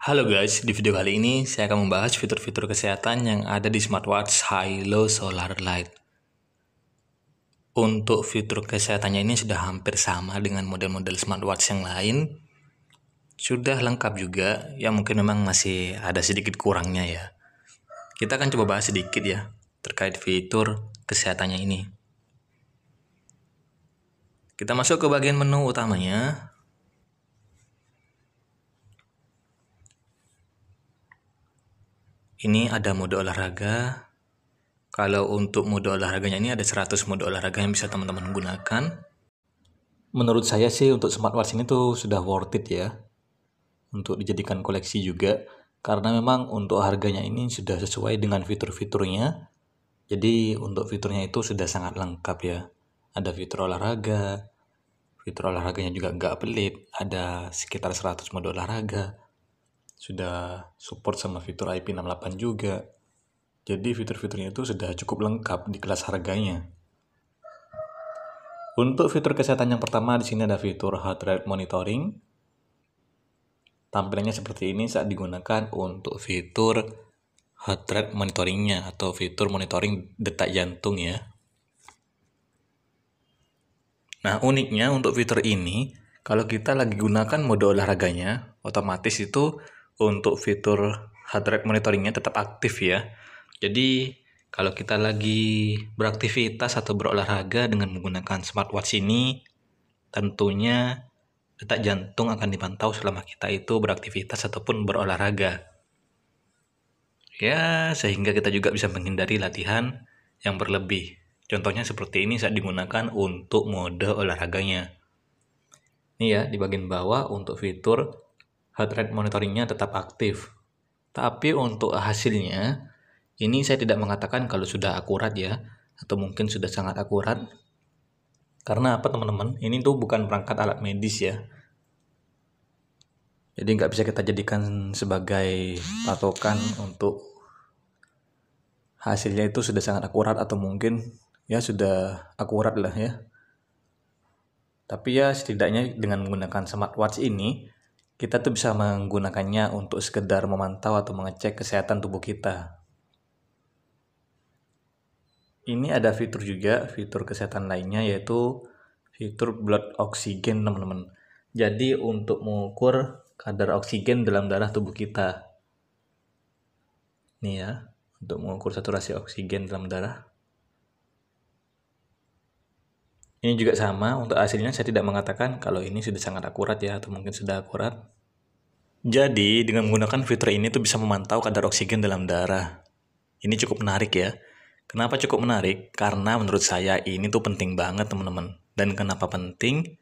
Halo guys, di video kali ini saya akan membahas fitur-fitur kesehatan yang ada di smartwatch Halo Solar Light. Untuk fitur kesehatannya ini sudah hampir sama dengan model-model smartwatch yang lain. Sudah lengkap juga, ya mungkin memang masih ada sedikit kurangnya ya. Kita akan coba bahas sedikit ya, terkait fitur kesehatannya ini. Kita masuk ke bagian menu utamanya. Ini ada mode olahraga. Kalau untuk mode olahraganya ini ada 100 mode olahraga yang bisa teman-teman gunakan. Menurut saya sih untuk smartwatch ini tuh sudah worth it ya. Untuk dijadikan koleksi juga. Karena memang untuk harganya ini sudah sesuai dengan fitur-fiturnya. Jadi untuk fiturnya itu sudah sangat lengkap ya. Ada fitur olahraga. Fitur olahraganya juga nggak pelit. Ada sekitar 100 mode olahraga. Sudah support sama fitur IP68 juga. Jadi fitur-fiturnya itu sudah cukup lengkap di kelas harganya. Untuk fitur kesehatan yang pertama di sini ada fitur heart rate monitoring. Tampilannya seperti ini saat digunakan untuk fitur heart rate monitoringnya atau fitur monitoring detak jantung ya. Nah uniknya untuk fitur ini, kalau kita lagi gunakan mode olahraganya, otomatis itu untuk fitur heart rate monitoringnya tetap aktif ya. Jadi kalau kita lagi beraktivitas atau berolahraga dengan menggunakan smartwatch ini, tentunya detak jantung akan dipantau selama kita itu beraktivitas ataupun berolahraga. Ya, sehingga kita juga bisa menghindari latihan yang berlebih. Contohnya seperti ini saat digunakan untuk mode olahraganya. Ini ya, di bagian bawah untuk fitur heart rate monitoringnya tetap aktif. Tapi untuk hasilnya, ini saya tidak mengatakan kalau sudah akurat ya, atau mungkin sudah sangat akurat. Karena apa teman-teman? Ini tuh bukan perangkat alat medis ya. Jadi nggak bisa kita jadikan sebagai patokan untuk hasilnya itu sudah sangat akurat atau mungkin ya sudah akurat lah ya. Tapi ya setidaknya dengan menggunakan smartwatch ini, kita tuh bisa menggunakannya untuk sekedar memantau atau mengecek kesehatan tubuh kita. Ini ada fitur juga, fitur kesehatan lainnya yaitu fitur blood oxygen teman-teman. Jadi untuk mengukur kadar oksigen dalam darah tubuh kita. Nih ya, untuk mengukur saturasi oksigen dalam darah. Ini juga sama, untuk hasilnya saya tidak mengatakan kalau ini sudah sangat akurat ya, atau mungkin sudah akurat. Jadi dengan menggunakan fitur ini tuh bisa memantau kadar oksigen dalam darah. Ini cukup menarik ya. Kenapa cukup menarik? Karena menurut saya ini tuh penting banget teman-teman. Dan kenapa penting?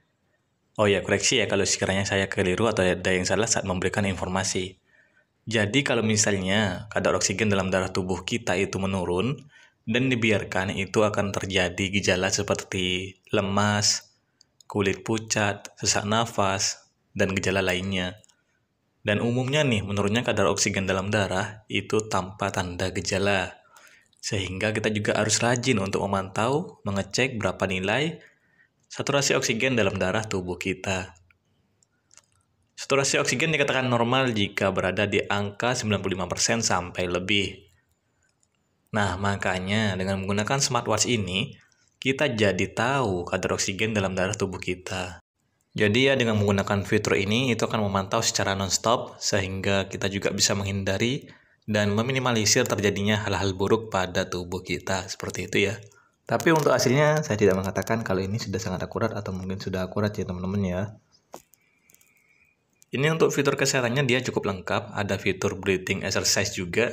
Oh ya, koreksi ya kalau sekiranya saya keliru atau ada yang salah saat memberikan informasi. Jadi kalau misalnya kadar oksigen dalam darah tubuh kita itu menurun dan dibiarkan, itu akan terjadi gejala seperti lemas, kulit pucat, sesak nafas, dan gejala lainnya. Dan umumnya nih, menurunnya kadar oksigen dalam darah itu tanpa tanda gejala. Sehingga kita juga harus rajin untuk memantau, mengecek berapa nilai saturasi oksigen dalam darah tubuh kita. Saturasi oksigen dikatakan normal jika berada di angka 95% sampai lebih. Nah, makanya dengan menggunakan smartwatch ini, kita jadi tahu kadar oksigen dalam darah tubuh kita. Jadi ya dengan menggunakan fitur ini, itu akan memantau secara non-stop, sehingga kita juga bisa menghindari dan meminimalisir terjadinya hal-hal buruk pada tubuh kita. Seperti itu ya. Tapi untuk hasilnya, saya tidak mengatakan kalau ini sudah sangat akurat atau mungkin sudah akurat ya teman-teman ya. Ini untuk fitur kesehatannya dia cukup lengkap, ada fitur breathing exercise juga.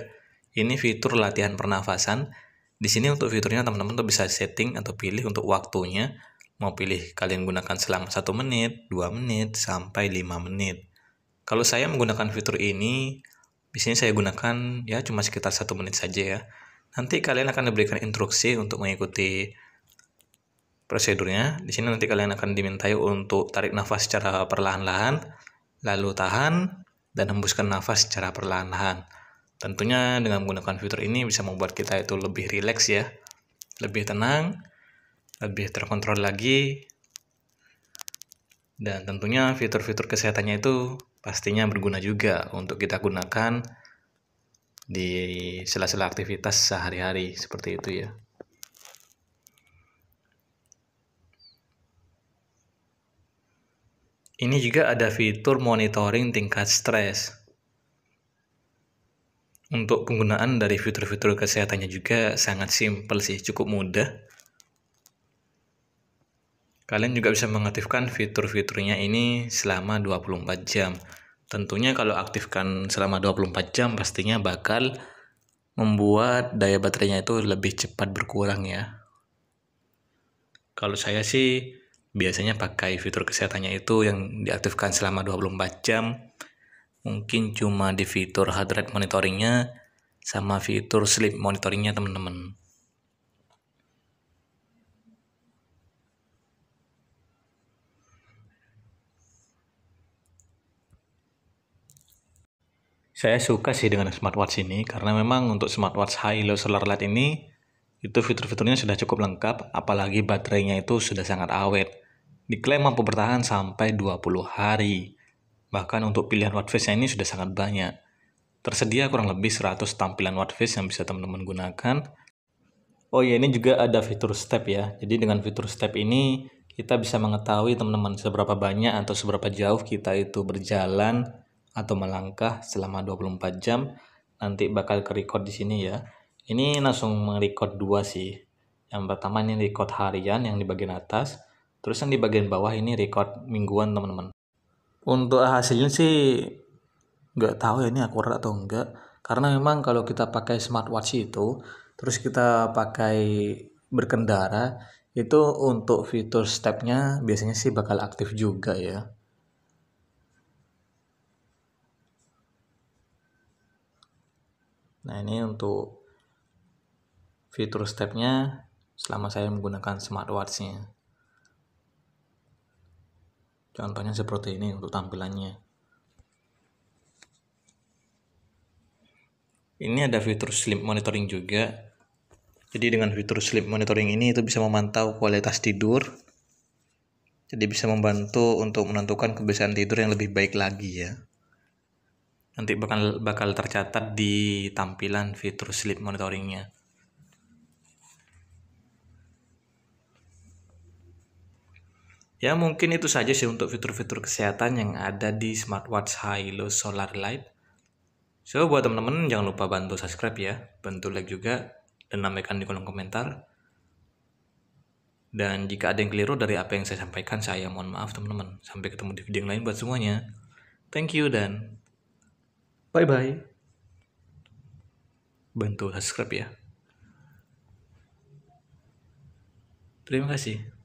Ini fitur latihan pernafasan. Di sini untuk fiturnya teman-teman tuh bisa setting atau pilih untuk waktunya. Mau pilih kalian gunakan selama 1 menit, 2 menit, sampai 5 menit. Kalau saya menggunakan fitur ini, di sini saya gunakan ya cuma sekitar 1 menit saja ya. Nanti kalian akan diberikan instruksi untuk mengikuti prosedurnya. Di sini nanti kalian akan dimintai untuk tarik nafas secara perlahan-lahan, lalu tahan, dan hembuskan nafas secara perlahan-lahan. Tentunya dengan menggunakan fitur ini bisa membuat kita itu lebih rileks ya, lebih tenang, lebih terkontrol lagi. Dan tentunya fitur-fitur kesehatannya itu pastinya berguna juga untuk kita gunakan di sela-sela aktivitas sehari-hari seperti itu ya. Ini juga ada fitur monitoring tingkat stres. Untuk penggunaan dari fitur-fitur kesehatannya juga sangat simpel sih, cukup mudah. Kalian juga bisa mengaktifkan fitur-fiturnya ini selama 24 jam. Tentunya kalau aktifkan selama 24 jam pastinya bakal membuat daya baterainya itu lebih cepat berkurang ya. Kalau saya sih biasanya pakai fitur kesehatannya itu yang diaktifkan selama 24 jam. Mungkin cuma di fitur heart rate monitoringnya sama fitur sleep monitoringnya teman-teman. Saya suka sih dengan smartwatch ini karena memang untuk smartwatch high low solar light ini itu fitur-fiturnya sudah cukup lengkap, apalagi baterainya itu sudah sangat awet. Diklaim mampu bertahan sampai 20 hari. Bahkan untuk pilihan watch face-nya ini sudah sangat banyak. Tersedia kurang lebih 100 tampilan watch face yang bisa teman-teman gunakan. Oh ya, ini juga ada fitur step ya. Jadi dengan fitur step ini kita bisa mengetahui teman-teman seberapa banyak atau seberapa jauh kita itu berjalan atau melangkah selama 24 jam. Nanti bakal ke-record di sini ya. Ini langsung merecord dua sih. Yang pertama ini record harian yang di bagian atas. Terus yang di bagian bawah ini record mingguan teman-teman. Untuk hasilnya sih nggak tahu ya ini akurat atau enggak. Karena memang kalau kita pakai smartwatch itu, terus kita pakai berkendara, itu untuk fitur stepnya biasanya sih bakal aktif juga ya. Nah ini untuk fitur stepnya selama saya menggunakan smartwatchnya. Contohnya seperti ini untuk tampilannya. Ini ada fitur sleep monitoring juga. Jadi dengan fitur sleep monitoring ini itu bisa memantau kualitas tidur. Jadi bisa membantu untuk menentukan kebiasaan tidur yang lebih baik lagi ya. Nanti bakal tercatat di tampilan fitur sleep monitoringnya. Ya mungkin itu saja sih untuk fitur-fitur kesehatan yang ada di smartwatch high low solar light. So buat teman-teman jangan lupa bantu subscribe ya, bantu like juga, dan sampaikan di kolom komentar. Dan jika ada yang keliru dari apa yang saya sampaikan, saya mohon maaf teman-teman. Sampai ketemu di video yang lain buat semuanya. Thank you dan bye-bye. Bantu subscribe ya. Terima kasih.